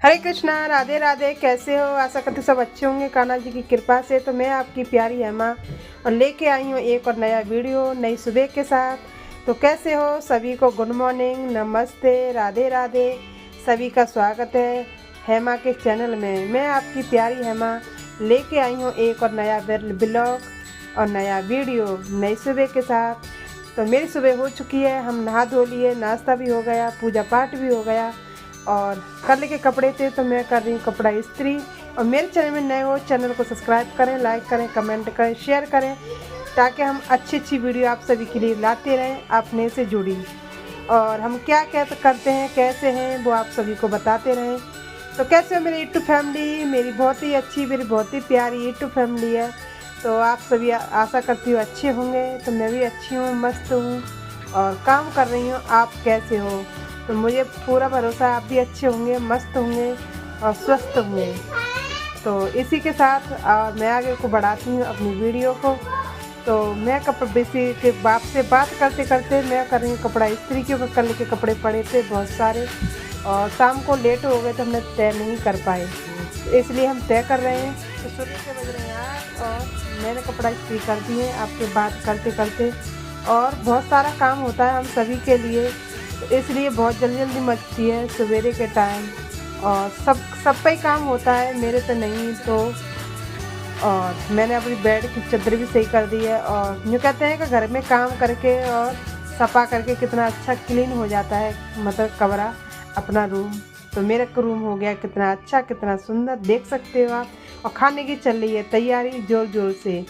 हरे कृष्णा, राधे राधे। कैसे हो? आशा करते सब अच्छे होंगे कान्हा जी की कृपा से। तो मैं आपकी प्यारी हेमा और लेके आई हूँ एक और नया वीडियो नई सुबह के साथ। तो कैसे हो सभी को? गुड मॉर्निंग, नमस्ते, राधे राधे। सभी का स्वागत है हेमा के चैनल में। मैं आपकी प्यारी हेमा लेके आई हूँ एक और नया ब्लॉग और नया वीडियो नई सुबह के साथ। तो मेरी सुबह हो चुकी है, हम नहा धो लिए, नाश्ता भी हो गया, पूजा पाठ भी हो गया और कल के कपड़े थे तो मैं कर रही हूँ कपड़ा इस्त्री। और मेरे चैनल में नए हो, चैनल को सब्सक्राइब करें, लाइक करें, कमेंट करें, शेयर करें, ताकि हम अच्छी अच्छी वीडियो आप सभी के लिए लाते रहें, अपने से जुड़ी। और हम क्या क्या करते हैं, कैसे हैं, वो आप सभी को बताते रहें। तो कैसे हो मेरी यूट्यूब फैमिली? मेरी बहुत ही अच्छी, मेरी बहुत ही प्यारी यूट्यूब फैमिली है। तो आप सभी आशा करती हूँ अच्छे होंगे। तो मैं भी अच्छी हूँ, मस्त हूँ और काम कर रही हूँ। आप कैसे हो? तो मुझे पूरा भरोसा है आप भी अच्छे होंगे, मस्त होंगे और स्वस्थ होंगे। तो इसी के साथ मैं आगे को बढ़ाती हूँ अपनी वीडियो को। तो मैं बेसी के बाप से बात करते करते मैं कर रही हूँ कपड़ा इस्त्री, क्योंकि कल के कपड़े पड़े थे बहुत सारे और शाम को लेट हो गए तो हमने तय नहीं कर पाए, तो इसलिए हम तय कर रहे हैं। तो सुबह के बज रहे हैं 8 और मैंने कपड़ा इस्त्री कर दिए आपसे बात करते करते। और बहुत सारा काम होता है हम सभी के लिए, तो इसलिए बहुत जल्दी जल्दी मचती है सवेरे के टाइम। और सब पे ही काम होता है, मेरे पे नहीं। तो और मैंने अपनी बेड की चादर भी सही कर दी है। और यूँ कहते हैं कि घर में काम करके और सफा करके कितना अच्छा क्लीन हो जाता है, मतलब कमरा, अपना रूम। तो मेरा रूम हो गया कितना अच्छा, कितना सुंदर, देख सकते हो आप। और खाने की चल रही है तैयारी जोर जोर से।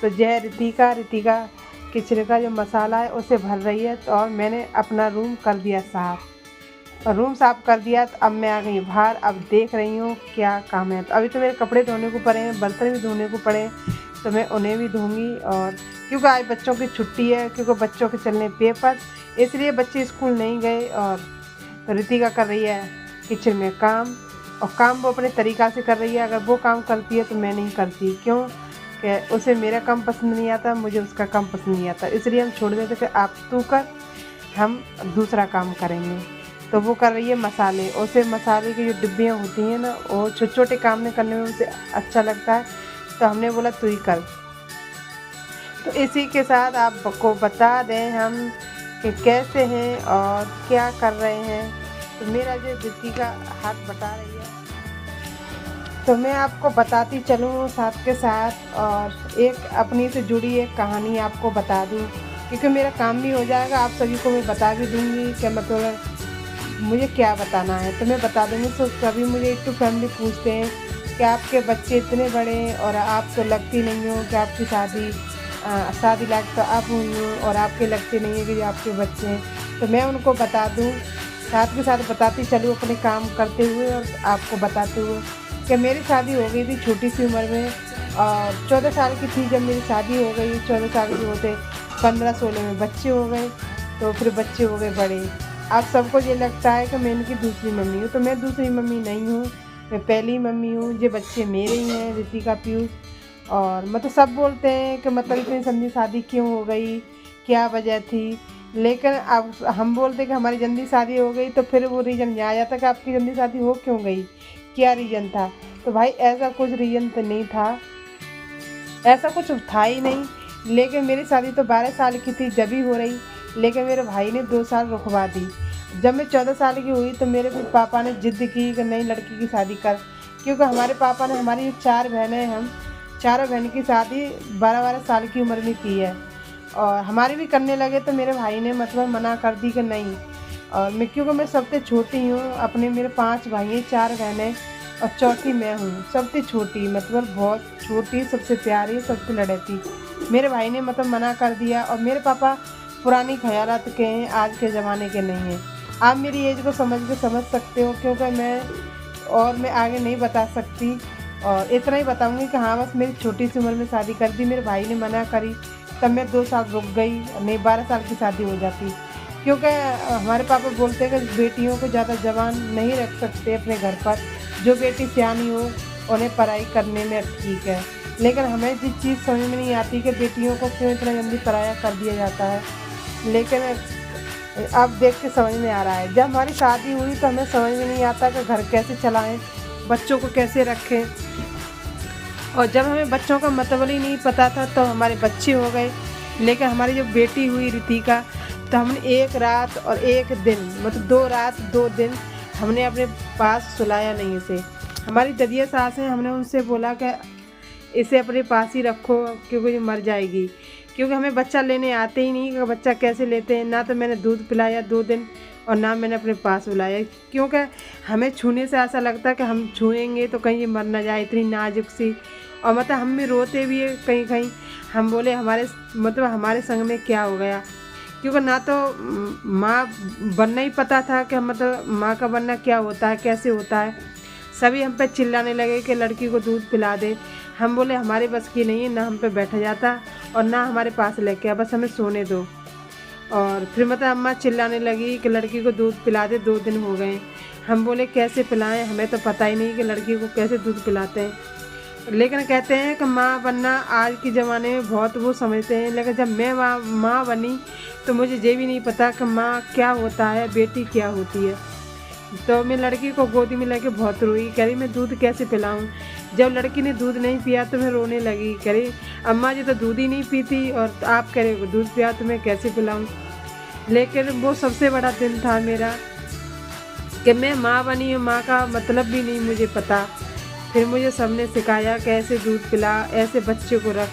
तो जय रितिका किचन का जो मसाला है उसे भर रही है। तो और मैंने अपना रूम कर दिया साफ़, और रूम साफ़ कर दिया। तो अब मैं आ गई बाहर, अब देख रही हूँ क्या काम है। तो अभी तो मेरे कपड़े धोने को पड़े हैं, बर्तन भी धोने को पड़े हैं, तो मैं उन्हें भी धोंगी। और क्योंकि आज बच्चों की छुट्टी है, क्योंकि बच्चों के चलने पेपर, इसलिए बच्चे स्कूल नहीं गए। और तो रितिका कर रही है किचन में काम, और काम वो अपने तरीक़ा से कर रही है। अगर वो काम करती है तो मैं नहीं करती, क्यों कि उसे मेरा काम पसंद नहीं आता, मुझे उसका काम पसंद नहीं आता। इसलिए हम छोड़ देते कि आप तू कर, हम दूसरा काम करेंगे। तो वो कर रही है मसाले। उसे मसाले की जो डिब्बियाँ होती हैं ना, वो छोटे छोटे काम में करने में उसे अच्छा लगता है, तो हमने बोला तू ही कर। तो इसी के साथ आपको बता दें हम कि कैसे हैं और क्या कर रहे हैं। तो मेरा जो दीदी का हाथ बटा रही है, तो मैं आपको बताती चलूँ साथ के साथ, और एक अपनी से जुड़ी एक कहानी आपको बता दूँ, क्योंकि मेरा काम भी हो जाएगा। आप सभी को मैं बता भी दूँगी कि मतलब मुझे क्या बताना है, तो मैं बता दूँगी। तो कभी मुझे यूट्यूब फैमिली पूछते हैं कि आपके बच्चे इतने बड़े हैं और आप तो लगती नहीं हो कि आपकी शादी लायक तो आप हुई हो, और आपके लगते नहीं है कि जो आपके बच्चे हैं। तो मैं उनको बता दूँ, साथ के साथ बताती चलूँ अपने काम करते हुए और आपको बताते हुए कि मेरी शादी हो गई थी छोटी सी उम्र में। और 14 साल की थी जब मेरी शादी हो गई। 14 साल के होते 15-16 में बच्चे हो गए, तो फिर बच्चे हो गए बड़े। अब सबको ये लगता है कि मैं इनकी दूसरी मम्मी हूँ, तो मैं दूसरी मम्मी नहीं हूँ, मैं पहली मम्मी हूँ। ये बच्चे मेरे ही हैं, रितिका, पीयूष। और मतलब सब बोलते हैं कि मतलब इतनी जल्दी शादी क्यों हो गई, क्या वजह थी। लेकिन अब हम बोलते कि हमारी जल्दी शादी हो गई, तो फिर वो रीज़न ये आ जाता कि आपकी जल्दी शादी हो क्यों गई, क्या रीज़न था। तो भाई ऐसा कुछ रीज़न तो नहीं था, ऐसा कुछ था ही नहीं। लेकिन मेरी शादी तो 12 साल की थी जब ही हो रही, लेकिन मेरे भाई ने 2 साल रुकवा दी। जब मैं 14 साल की हुई तो मेरे फिर पापा ने ज़िद की कि नई लड़की की शादी कर, क्योंकि हमारे पापा ने, हमारी 4 बहनें हैं, हम चारों बहन की शादी 12-12 साल की उम्र में की है। और हमारी भी करने लगे तो मेरे भाई ने मतलब मना कर दी कि नहीं। और मैं, क्योंकि मैं सबसे छोटी हूँ, अपने मेरे 5 भाई हैं, 4 बहनें और चौथी मैं हूँ, सबसे छोटी, मतलब बहुत छोटी, सबसे प्यारी, सबसे लड़ती। मेरे भाई ने मतलब मना कर दिया। और मेरे पापा पुरानी ख़यालात के हैं, आज के ज़माने के नहीं हैं। आप मेरी एज को समझ सकते हो, क्योंकि मैं आगे नहीं बता सकती। और इतना ही बताऊंगी कि हाँ, बस मेरी छोटी सी उम्र में शादी कर दी, मेरे भाई ने मना करी, तब मैं 2 साल रुक गई, नहीं 12 साल की शादी हो जाती। क्योंकि हमारे पापा बोलते हैं कि बेटियों को ज़्यादा जवान नहीं रख सकते अपने घर पर, जो बेटी सियानी हो उन्हें पढ़ाई करने में ठीक है। लेकिन हमें जिस चीज़ समझ में नहीं आती कि बेटियों को क्यों इतना जल्दी पराया कर दिया जाता है। लेकिन अब देख के समझ में आ रहा है। जब हमारी शादी हुई तो हमें समझ में नहीं आता कि घर कैसे चलाएं, बच्चों को कैसे रखें। और जब हमें बच्चों का मतलब ही नहीं पता था तो हमारे बच्चे हो गए। लेकिन हमारी जो बेटी हुई रितिका, तो हमने एक रात और एक दिन, मतलब 2 रात 2 दिन हमने अपने पास सुलाया नहीं इसे। हमारी ददिया सास हैं, हमने उनसे बोला कि इसे अपने पास ही रखो क्योंकि ये मर जाएगी। क्योंकि हमें बच्चा लेने आते ही नहीं कि बच्चा कैसे लेते हैं। ना तो मैंने दूध पिलाया 2 दिन और ना मैंने अपने पास बुलाया, क्योंकि हमें छूने से ऐसा लगता है कि हम छुएंगे तो कहीं ये मर ना जाए, इतनी नाजुक सी। और मतलब हम भी रोते भी है कहीं कहीं। हम बोले हमारे संग में क्या हो गया, क्योंकि ना तो माँ बनना ही पता था कि मतलब माँ का बनना क्या होता है, कैसे होता है। सभी हम पे चिल्लाने लगे कि लड़की को दूध पिला दे। हम बोले हमारे बस की नहीं है, ना हम पे बैठा जाता और ना हमारे पास लेके आ, बस हमें सोने दो। और फिर मतलब अम्मा चिल्लाने लगी कि लड़की को दूध पिला दे, 2 दिन हो गए। हम बोले कैसे पिलाएं, हमें तो पता ही नहीं कि लड़की को कैसे दूध पिलाते हैं। लेकिन कहते हैं कि माँ बनना आज के ज़माने में बहुत वो समझते हैं, लेकिन जब मैं माँ बनी तो मुझे ये भी नहीं पता कि माँ क्या होता है, बेटी क्या होती है। तो मैं लड़की को गोदी में लेके बहुत रोई, कह रही मैं दूध कैसे पिलाऊं। जब लड़की ने दूध नहीं पिया तो मैं रोने लगी, कह रही अम्मा जी तो दूध ही नहीं पीती और आप कह रहे हो दूध पिया तो मैं कैसे पिलाऊं। लेकिन वो सबसे बड़ा दिन था मेरा कि मैं माँ बनी हूँ, माँ का मतलब भी नहीं मुझे पता। फिर मुझे सबने सिखाया कि ऐसे दूध पिला, ऐसे बच्चे को रख,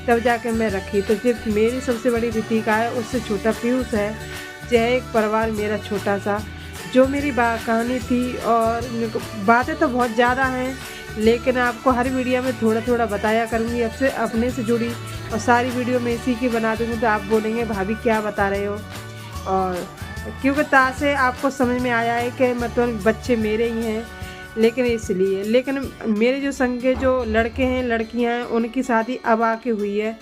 तब जाके मैं रखी। तो फिर मेरी सबसे बड़ी रितिका है, उससे छोटा पीयूष है। यह एक परिवार मेरा छोटा सा, जो मेरी कहानी थी। और बातें तो बहुत ज़्यादा हैं, लेकिन आपको हर वीडियो में थोड़ा थोड़ा बताया करूँगी। अब से अपने से जुड़ी और सारी वीडियो में इसी की बना दूँगी, तो आप बोलेंगे भाभी क्या बता रहे हो। और क्योंकि तासे आपको समझ में आया है कि मतलब बच्चे मेरे ही हैं, लेकिन इसलिए। लेकिन मेरे जो संग के जो लड़के हैं लड़कियां हैं उनकी शादी अब आके हुई है,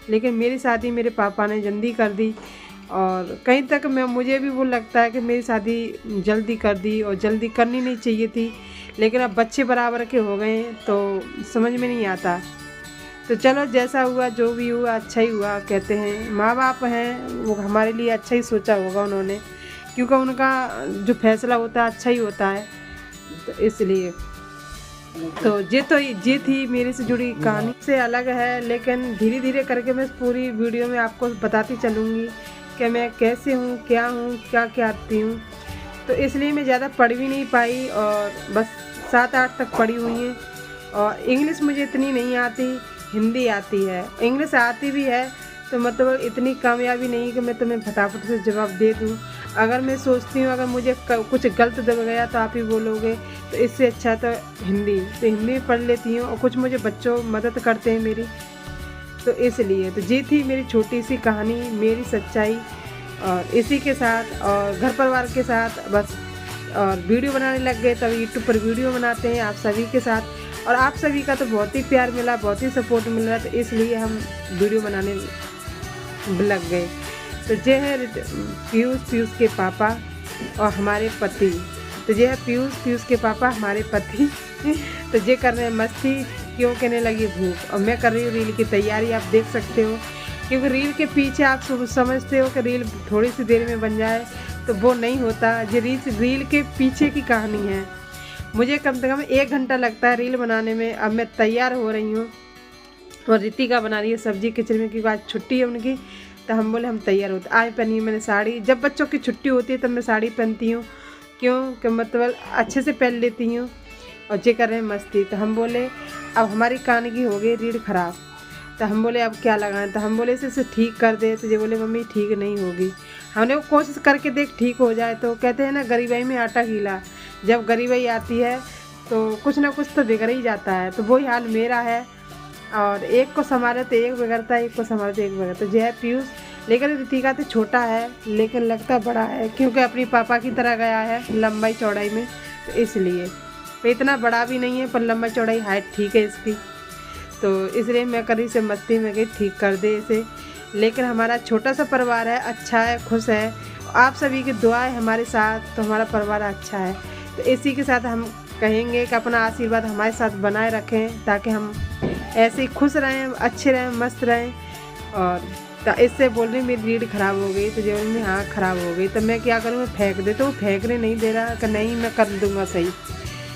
लेकिन मेरी शादी मेरे पापा ने जल्दी कर दी। और कहीं तक मुझे भी वो लगता है कि मेरी शादी जल्दी कर दी और जल्दी करनी नहीं चाहिए थी। लेकिन अब बच्चे बराबर के हो गए हैं तो समझ में नहीं आता। तो चलो जैसा हुआ जो भी हुआ अच्छा ही हुआ। कहते हैं माँ बाप हैं, वो हमारे लिए अच्छा ही सोचा होगा उन्होंने, क्योंकि उनका जो फैसला होता है अच्छा ही होता है। तो इसलिए तो ये थी मेरे से जुड़ी कहानी। से अलग है, लेकिन धीरे धीरे करके मैं पूरी वीडियो में आपको बताती चलूँगी कि मैं कैसे हूँ, क्या करती हूँ। तो इसलिए मैं ज़्यादा पढ़ भी नहीं पाई और बस 7-8 तक पढ़ी हुई हैं। और इंग्लिश मुझे इतनी नहीं आती, हिंदी आती है। इंग्लिश आती भी है तो मतलब इतनी कामयाबी नहीं कि मैं तुम्हें फटाफट से जवाब दे दूँ। अगर मैं सोचती हूँ अगर मुझे कुछ गलत दब गया तो आप ही बोलोगे, तो इससे अच्छा तो हिंदी पढ़ लेती हूँ। और कुछ मुझे बच्चों मदद करते हैं मेरी, तो इसलिए। तो ये थी मेरी छोटी सी कहानी, मेरी सच्चाई। और इसी के साथ और घर परिवार के साथ बस और वीडियो बनाने लग गए। तब यूट्यूब पर वीडियो बनाते हैं आप सभी के साथ, और आप सभी का तो बहुत ही प्यार मिला, बहुत ही सपोर्ट मिल रहा, तो इसलिए हम वीडियो बनाने लग गए। तो ये है पीयूष के पापा और हमारे पति। तो ये है पीयूष के पापा हमारे पति। तो ये कर रहे हैं मस्ती, क्यों कहने लगी भूख। और मैं कर रही हूँ रील की तैयारी, आप देख सकते हो। क्योंकि रील के पीछे आप समझते हो कि रील थोड़ी सी देर में बन जाए, तो वो नहीं होता। ये रील के पीछे की कहानी है। मुझे कम से कम 1 घंटा लगता है रील बनाने में। अब मैं तैयार हो रही हूँ और रितिका बना रही है सब्जी किचन में, क्योंकि आज छुट्टी है उनकी। तो हम बोले हम तैयार होते। आज पहनी है मैंने साड़ी। जब बच्चों की छुट्टी होती है तब मैं साड़ी पहनती हूँ, क्यों कि मतलब अच्छे से पहन लेती हूँ। और ये कर रहे हैं मस्ती। तो हम बोले अब हमारी कान की हो गई रीढ़ ख़राब, तो हम बोले अब क्या लगाएं। तो हम बोले इसे ठीक कर दे। तो ये बोले मम्मी ठीक नहीं होगी। हमने वो कोशिश करके देख ठीक हो जाए। तो कहते हैं ना गरीबाई में आटा गीला, जब गरीबाई आती है तो कुछ ना कुछ तो बिगड़ ही जाता है। तो वही हाल मेरा है। और एक को संभाले तो एक बिगड़ता है, एक को संभाले तो एक बिगड़ता है। जो है पीयूष, लेकिन रितिका तो छोटा है लेकिन लगता बड़ा है, क्योंकि अपनी पापा की तरह गया है लंबाई चौड़ाई में। तो इसलिए तो इतना बड़ा भी नहीं है, पर लंबाई चौड़ाई हाइट ठीक है इसकी। तो इसलिए मैं करी से मस्ती में गई ठीक कर दे इसे। लेकिन हमारा छोटा सा परिवार है, अच्छा है, खुश है। आप सभी की दुआ है हमारे साथ, तो हमारा परिवार अच्छा है। तो इसी के साथ हम कहेंगे कि अपना आशीर्वाद हमारे साथ बनाए रखें, ताकि हम ऐसे ही खुश रहें, अच्छे रहें, मस्त रहें। और तो इससे बोल रही मेरी रीढ़ ख़राब हो गई। तो जब में हाँ ख़राब हो गई तो मैं क्या करूँ, मैं फेंक दे, तो वो फेंकने नहीं दे रहा कि नहीं मैं कर दूँगा सही।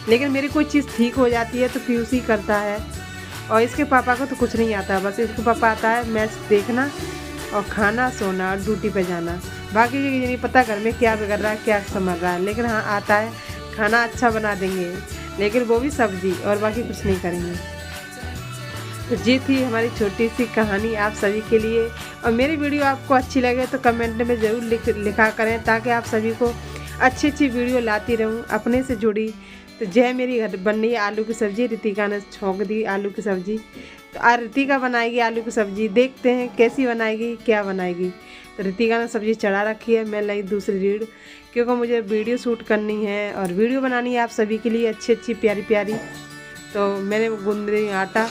लेकिन मेरी कोई चीज़ ठीक हो जाती है तो पीयूष ही करता है। और इसके पापा को तो कुछ नहीं आता, बस इसके पापा आता है मैच देखना और खाना, सोना और ड्यूटी पे जाना। बाकी ये नहीं पता घर में क्या बिगड़ रहा है, क्या संभल रहा है। लेकिन हाँ आता है, खाना अच्छा बना देंगे, लेकिन वो भी सब्जी, और बाकी कुछ नहीं करेंगे। तो ये थी हमारी छोटी सी कहानी आप सभी के लिए। और मेरी वीडियो आपको अच्छी लगे तो कमेंट में ज़रूर लिखा करें, ताकि आप सभी को अच्छी अच्छी वीडियो लाती रहूं अपने से जुड़ी। तो जय मेरी घर बन रही है आलू की सब्ज़ी, रितिका ने छोंक दी आलू की सब्ज़ी। तो आज रितिका बनाएगी आलू की सब्ज़ी, देखते हैं कैसी बनाएगी, क्या बनाएगी। तो रितिका ने सब्ज़ी चढ़ा रखी है, मैं लाई दूसरी रीढ़, क्योंकि मुझे वीडियो शूट करनी है और वीडियो बनानी है आप सभी के लिए अच्छी अच्छी प्यारी प्यारी। तो मैंने गूंद रही हूँ आटा,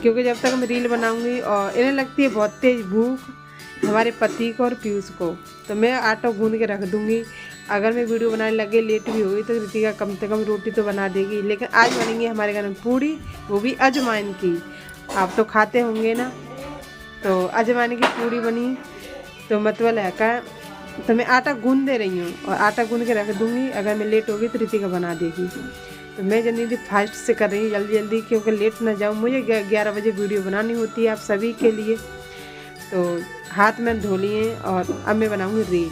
क्योंकि जब तक मैं रील बनाऊंगी और इन्हें लगती है बहुत तेज़ भूख हमारे पति को और पीयूष को, तो मैं आटा गूंद के रख दूंगी। अगर मैं वीडियो बनाने लगे लेट भी होगी तो रितिका कम से कम रोटी तो बना देगी। लेकिन आज बनेंगी हमारे घर में पूड़ी, वो भी अजवाइन की। आप तो खाते होंगे ना, तो अजवाइन की पूड़ी बनी। तो मतलब है का, तो मैं आटा गूंद दे रही हूँ और आटा गूंद के रख दूँगी। अगर मैं लेट होगी तो रितिका बना देगी। तो मैं जल्दी फास्ट से कर रही हूँ, जल्दी जल्दी, क्योंकि लेट ना जाऊँ। मुझे 11 बजे वीडियो बनानी होती है आप सभी के लिए। तो हाथ में धो लिए और अब मैं बनाऊँगी रील।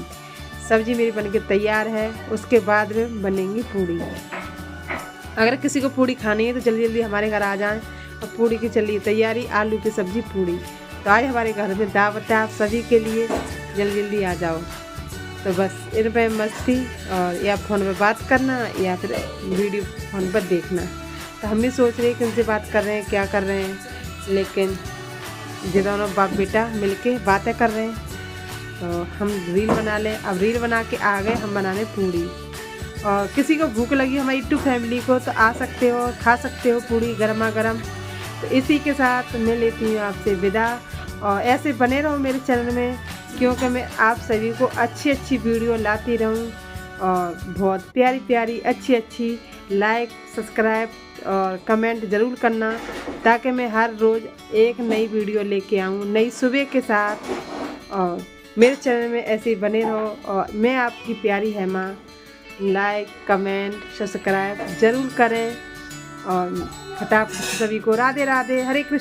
सब्जी मेरी बनके तैयार है, उसके बाद में बनेंगी पूड़ी। अगर किसी को पूड़ी खानी है तो जल्दी जल्दी हमारे घर आ जाएं। और पूड़ी की चलिए तैयारी, आलू की सब्ज़ी पूड़ी। तो आज हमारे घर में दावत है आप सभी के लिए, जल्दी जल्दी आ जाओ। तो बस इन पर मस्ती, और या फ़ोन पे बात करना या फिर वीडियो फ़ोन पर देखना। तो हम भी सोच रहे हैं किनसे बात कर रहे हैं, क्या कर रहे हैं, लेकिन ये दोनों बाप बेटा मिलके बातें कर रहे हैं। तो हम रील बना लें। अब रील बना के आ गए हम बनाने पूड़ी। और किसी को भूख लगी हमारी यूट्यूब फैमिली को तो आ सकते हो, खा सकते हो पूड़ी गर्मा गर्म। तो इसी के साथ मैं लेती हूँ आपसे विदा। और ऐसे बने रहो मेरे चैनल में, क्योंकि मैं आप सभी को अच्छी अच्छी वीडियो लाती रहूं। और बहुत प्यारी प्यारी अच्छी अच्छी लाइक, सब्सक्राइब और कमेंट ज़रूर करना, ताकि मैं हर रोज़ एक नई वीडियो लेके आऊँ नई सुबह के साथ। और मेरे चैनल में ऐसे ही बने रहो। और मैं आपकी प्यारी हेमा, लाइक, कमेंट, सब्सक्राइब ज़रूर करें। और फटाफट सभी को राधे राधे, हरे कृष्ण।